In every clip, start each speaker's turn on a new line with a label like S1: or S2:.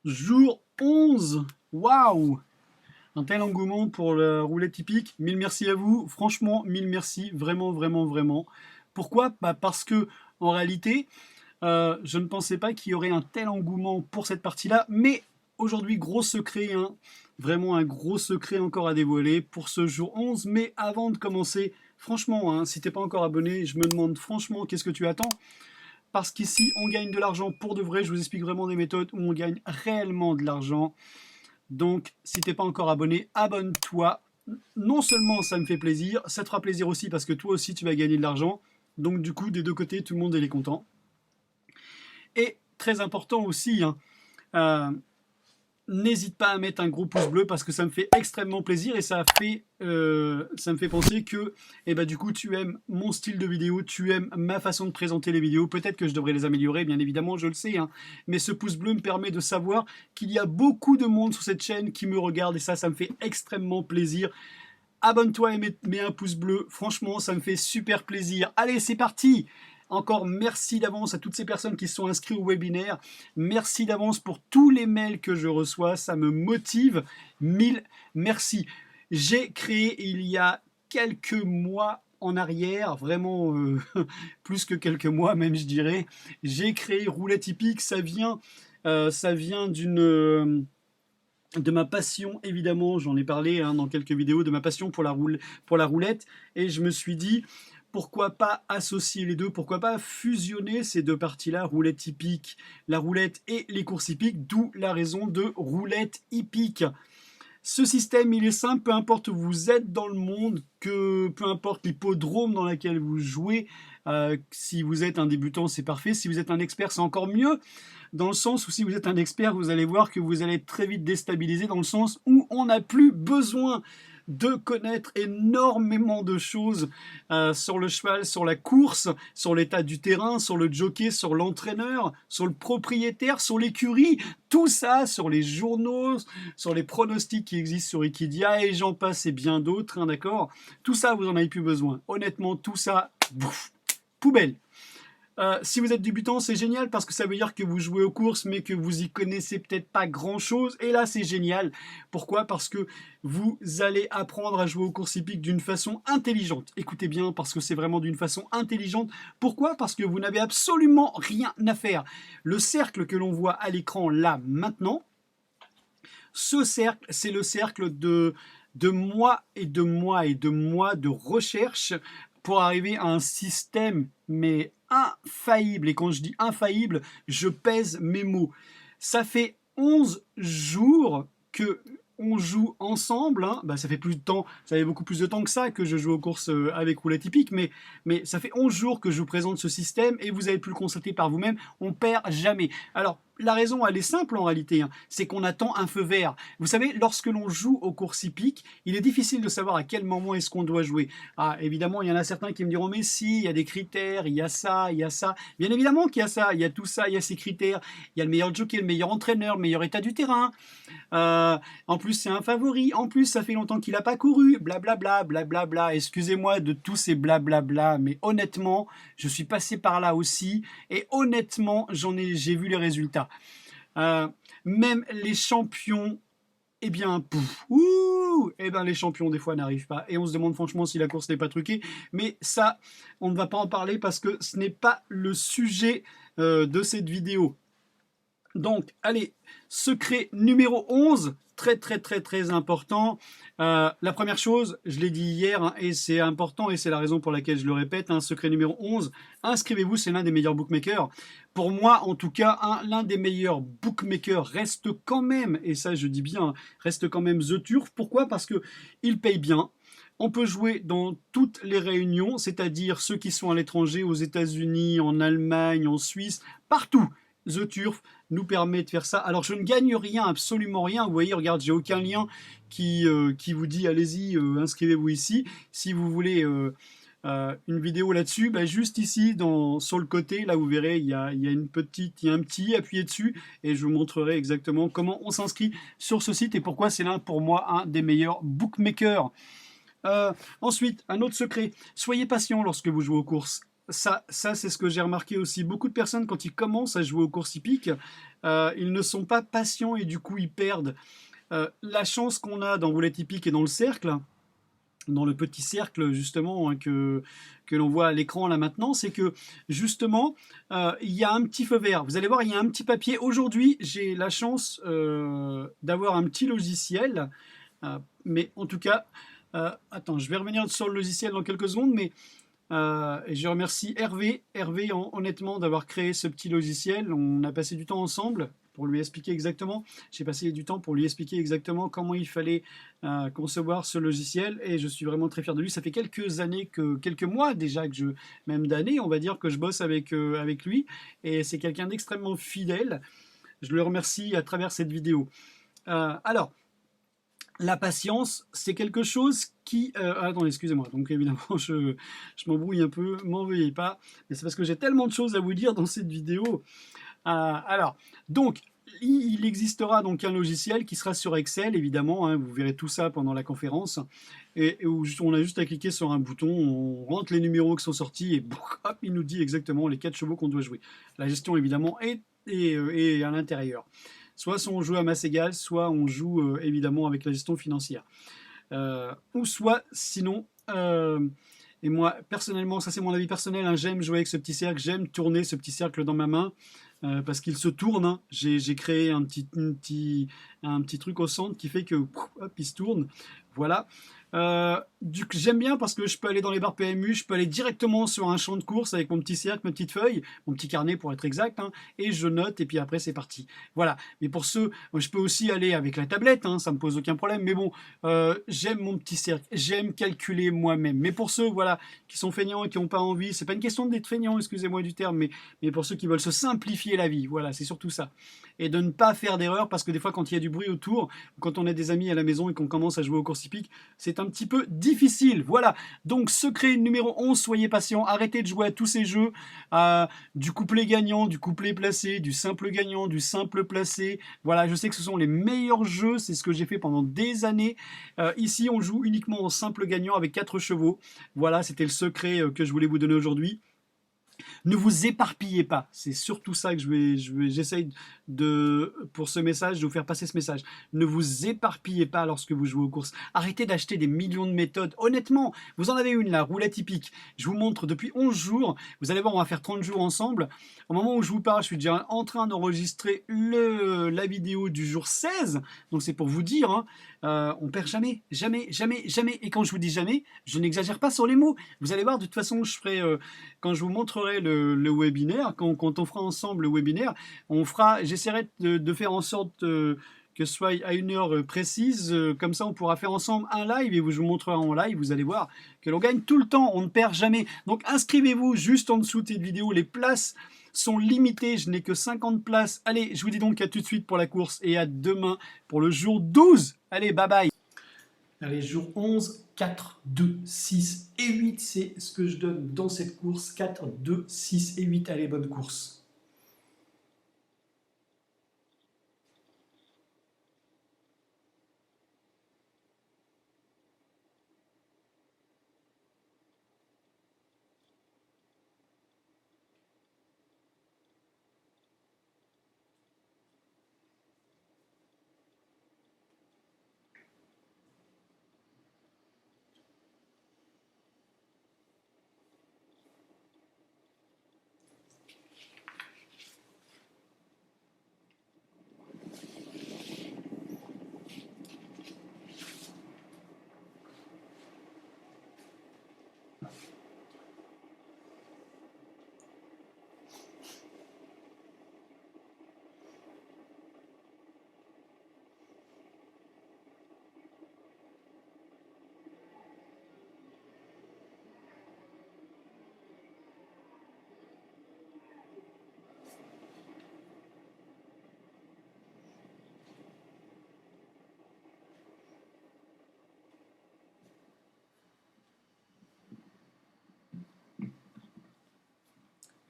S1: Jour 11. Waouh! Un tel engouement pour la roulette hippique. Mille merci à vous. Franchement, mille merci. Vraiment, vraiment, vraiment. Pourquoi? Bah parce que, en réalité, je ne pensais pas qu'il y aurait un tel engouement pour cette partie-là. Mais aujourd'hui, gros secret, hein. Vraiment un gros secret encore à dévoiler pour ce jour 11. Mais avant de commencer, franchement, hein, si t'es pas encore abonné, je me demande franchement qu'est-ce que tu attends. Parce qu'ici, on gagne de l'argent pour de vrai. Je vous explique vraiment des méthodes où on gagne réellement de l'argent. Donc, si t'es pas encore abonné, abonne-toi. Non seulement ça me fait plaisir, ça te fera plaisir aussi parce que toi aussi tu vas gagner de l'argent. Donc du coup, des deux côtés, tout le monde est content. Et très important aussi, hein, euh, n'hésite pas à mettre un gros pouce bleu parce que ça me fait extrêmement plaisir et ça me fait penser que du coup tu aimes mon style de vidéo, tu aimes ma façon de présenter les vidéos. Peut-être que je devrais les améliorer, bien évidemment, je le sais, hein, mais ce pouce bleu me permet de savoir qu'il y a beaucoup de monde sur cette chaîne qui me regarde et ça me fait extrêmement plaisir. Abonne-toi et mets un pouce bleu, franchement ça me fait super plaisir. Allez, c'est parti! Encore merci d'avance à toutes ces personnes qui se sont inscrites au webinaire. Merci d'avance pour tous les mails que je reçois, ça me motive. Mille merci. J'ai créé il y a quelques mois en arrière, vraiment plus que quelques mois même je dirais, j'ai créé Roulette Hippique. Ça vient de ma passion, évidemment, j'en ai parlé hein, dans quelques vidéos, de ma passion pour la roulette, et je me suis dit, pourquoi pas associer les deux, pourquoi pas fusionner ces deux parties-là, roulette hippique, la roulette et les courses hippiques, d'où la raison de roulette hippique. Ce système, il est simple, peu importe où vous êtes dans le monde, peu importe l'hippodrome dans lequel vous jouez, si vous êtes un débutant, c'est parfait. Si vous êtes un expert, c'est encore mieux. Dans le sens où si vous êtes un expert, vous allez voir que vous allez être très vite déstabilisé, dans le sens où on n'a plus besoin de connaître énormément de choses sur le cheval, sur la course, sur l'état du terrain, sur le jockey, sur l'entraîneur, sur le propriétaire, sur l'écurie, tout ça, sur les journaux, sur les pronostics qui existent sur Equidia, et j'en passe et bien d'autres, hein, d'accord? Tout ça, vous en avez plus besoin. Honnêtement, tout ça, bouf, poubelle. Si vous êtes débutant, c'est génial parce que ça veut dire que vous jouez aux courses mais que vous y connaissez peut-être pas grand-chose. Et là, c'est génial. Pourquoi? Parce que vous allez apprendre à jouer aux courses hippiques d'une façon intelligente. Écoutez bien, parce que c'est vraiment d'une façon intelligente. Pourquoi? Parce que vous n'avez absolument rien à faire. Le cercle que l'on voit à l'écran là, maintenant, ce cercle, c'est le cercle de mois et de mois et de mois de recherche pour arriver à un système, mais infaillible. Et quand je dis infaillible, je pèse mes mots. Ça fait 11 jours que on joue ensemble, hein. Bah, ça fait plus de temps, ça fait beaucoup plus de temps que ça que je joue aux courses avec roulette hippique, mais ça fait 11 jours que je vous présente ce système et vous avez pu le constater par vous-même, on perd jamais. Alors, la raison, elle est simple en réalité, hein, c'est qu'on attend un feu vert. Vous savez, lorsque l'on joue aux courses hippiques, il est difficile de savoir à quel moment est-ce qu'on doit jouer. Ah, évidemment, il y en a certains qui me diront, mais si, il y a des critères, il y a ça, il y a ça. Bien évidemment qu'il y a ça, il y a tout ça, il y a ces critères. Il y a le meilleur jockey, le meilleur entraîneur, le meilleur état du terrain. En plus, c'est un favori. En plus, ça fait longtemps qu'il n'a pas couru. Blablabla, blablabla. Excusez-moi de tous ces blablabla, mais honnêtement, je suis passé par là aussi. Et honnêtement, j'ai vu les résultats. Euh, Même les champions, eh bien, les champions des fois n'arrivent pas. Et on se demande franchement si la course n'est pas truquée. Mais ça, on ne va pas en parler parce que ce n'est pas le sujet de cette vidéo. Donc, allez, secret numéro 11, très très très très important. La première chose, je l'ai dit hier, hein, et c'est important, et c'est la raison pour laquelle je le répète, hein, secret numéro 11, inscrivez-vous, c'est l'un des meilleurs bookmakers. Pour moi, en tout cas, l'un des meilleurs bookmakers reste quand même, et ça je dis bien, reste quand même The Turf. Pourquoi? Parce que il paye bien. On peut jouer dans toutes les réunions, c'est-à-dire ceux qui sont à l'étranger, aux États-Unis, en Allemagne, en Suisse, partout. The Turf nous permet de faire ça. Alors je ne gagne rien, absolument rien. Vous voyez, regarde, j'ai aucun lien qui vous dit allez-y, inscrivez-vous ici. Si vous voulez une vidéo là-dessus, bah, juste ici, sur le côté, là vous verrez, il y a un petit, appuyez dessus et je vous montrerai exactement comment on s'inscrit sur ce site et pourquoi c'est l'un pour moi un des meilleurs bookmakers. Ensuite, un autre secret, soyez patient lorsque vous jouez aux courses. ça c'est ce que j'ai remarqué aussi. Beaucoup de personnes, quand ils commencent à jouer aux courses hippiques, ils ne sont pas patients et du coup ils perdent. La chance qu'on a dans roulette hippique et dans le cercle, dans le petit cercle justement hein, que l'on voit à l'écran là maintenant, c'est que justement il y a un petit feu vert. Vous allez voir, il y a un petit papier. Aujourd'hui, j'ai la chance d'avoir un petit logiciel, mais en tout cas, attends, je vais revenir sur le logiciel dans quelques secondes, mais et je remercie Hervé honnêtement d'avoir créé ce petit logiciel. On a passé du temps ensemble pour lui expliquer exactement. J'ai passé du temps pour lui expliquer exactement comment il fallait concevoir ce logiciel et je suis vraiment très fier de lui. Ça fait quelques années quelques mois déjà même d'années, on va dire que je bosse avec lui et c'est quelqu'un d'extrêmement fidèle. Je le remercie à travers cette vidéo. Alors, la patience, c'est quelque chose qui... attendez, excusez-moi. Donc évidemment, je m'embrouille un peu, m'en veuillez pas. Mais c'est parce que j'ai tellement de choses à vous dire dans cette vidéo. Alors, donc, il existera donc un logiciel qui sera sur Excel, évidemment. Hein, vous verrez tout ça pendant la conférence. Et où on a juste à cliquer sur un bouton, on rentre les numéros qui sont sortis et hop, il nous dit exactement les 4 chevaux qu'on doit jouer. La gestion, évidemment, est à l'intérieur. Soit on joue à masse égale, soit on joue évidemment avec la gestion financière. Ou soit sinon, et moi personnellement, ça c'est mon avis personnel, hein, j'aime jouer avec ce petit cercle, j'aime tourner ce petit cercle dans ma main parce qu'il se tourne. Hein. J'ai créé un petit truc au centre qui fait que hop, il se tourne. Voilà. J'aime bien parce que je peux aller dans les barres PMU, je peux aller directement sur un champ de course avec mon petit cercle, ma petite feuille, mon petit carnet pour être exact, hein, et je note et puis après c'est parti. Voilà. Mais pour ceux, je peux aussi aller avec la tablette, hein, ça me pose aucun problème. Mais bon, j'aime mon petit cercle, j'aime calculer moi-même. Mais pour ceux, voilà, qui sont feignants et qui n'ont pas envie, c'est pas une question d'être feignant, excusez-moi du terme, mais pour ceux qui veulent se simplifier la vie, voilà, c'est surtout ça. Et de ne pas faire d'erreur parce que des fois quand il y a du bruit autour, quand on a des amis à la maison et qu'on commence à jouer aux courses hippiques, c'est un petit peu difficile. Voilà. Donc secret numéro 11, soyez patient, arrêtez de jouer à tous ces jeux, du couplet gagnant, du couplet placé, du simple gagnant, du simple placé. Voilà, je sais que ce sont les meilleurs jeux, c'est ce que j'ai fait pendant des années. Ici, on joue uniquement en simple gagnant avec 4 chevaux. Voilà, c'était le secret que je voulais vous donner aujourd'hui. Ne vous éparpillez pas. C'est surtout ça que j'essaye pour ce message, de vous faire passer ce message. Ne vous éparpillez pas lorsque vous jouez aux courses. Arrêtez d'acheter des millions de méthodes. Honnêtement, vous en avez une, la roulette hippique. Je vous montre depuis 11 jours. Vous allez voir, on va faire 30 jours ensemble. Au moment où je vous parle, je suis déjà en train d'enregistrer la vidéo du jour 16. Donc c'est pour vous dire, hein, on perd jamais, jamais, jamais, jamais. Et quand je vous dis jamais, je n'exagère pas sur les mots. Vous allez voir, de toute façon, quand je vous montrerai le webinaire, quand on fera ensemble le webinaire, j'essaierai de faire en sorte que ce soit à une heure précise, comme ça on pourra faire ensemble un live et je vous montrerai en live, vous allez voir que l'on gagne tout le temps, on ne perd jamais. Donc inscrivez-vous juste en dessous de cette vidéo, les places sont limitées, je n'ai que 50 places. Allez, je vous dis donc à tout de suite pour la course et à demain pour le jour 12. Allez, bye bye. Allez, jour 11, 4, 2, 6 et 8, c'est ce que je donne dans cette course. 4, 2, 6 et 8, allez, bonne course.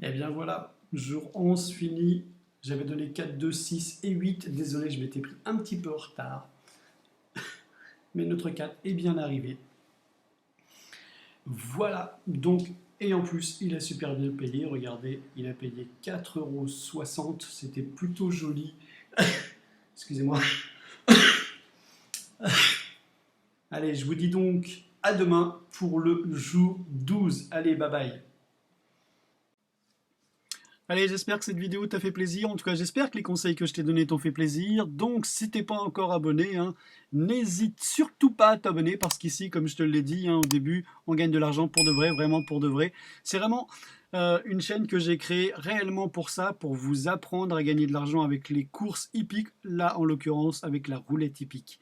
S1: Et bien voilà, jour 11 fini. J'avais donné 4, 2, 6 et 8. Désolé, je m'étais pris un petit peu en retard. Mais notre 4 est bien arrivé. Voilà, donc Et en plus, il a super bien payé. Regardez, il a payé 4,60 €. C'était plutôt joli. Excusez-moi. Allez, je vous dis donc à demain pour le jour 12. Allez, bye bye. Allez, j'espère que cette vidéo t'a fait plaisir. En tout cas, j'espère que les conseils que je t'ai donnés t'ont fait plaisir. Donc, si t'es pas encore abonné, hein, n'hésite surtout pas à t'abonner parce qu'ici, comme je te l'ai dit hein, au début, on gagne de l'argent pour de vrai, vraiment pour de vrai. C'est vraiment une chaîne que j'ai créée réellement pour ça, pour vous apprendre à gagner de l'argent avec les courses hippiques, là en l'occurrence avec la roulette hippique.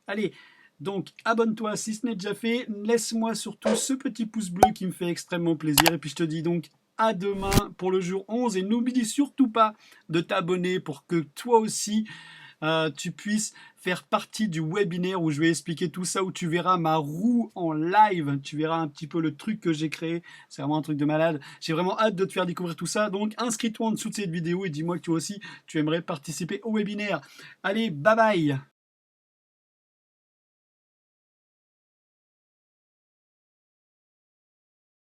S1: Allez, donc abonne-toi si ce n'est déjà fait, laisse-moi surtout ce petit pouce bleu qui me fait extrêmement plaisir et puis je te dis donc à demain pour le jour 11 et n'oublie surtout pas de t'abonner pour que toi aussi tu puisses faire partie du webinaire où je vais expliquer tout ça, où tu verras ma roue en live, tu verras un petit peu le truc que j'ai créé, c'est vraiment un truc de malade. J'ai vraiment hâte de te faire découvrir tout ça, donc inscris-toi en dessous de cette vidéo et dis-moi que toi aussi tu aimerais participer au webinaire. Allez, bye bye.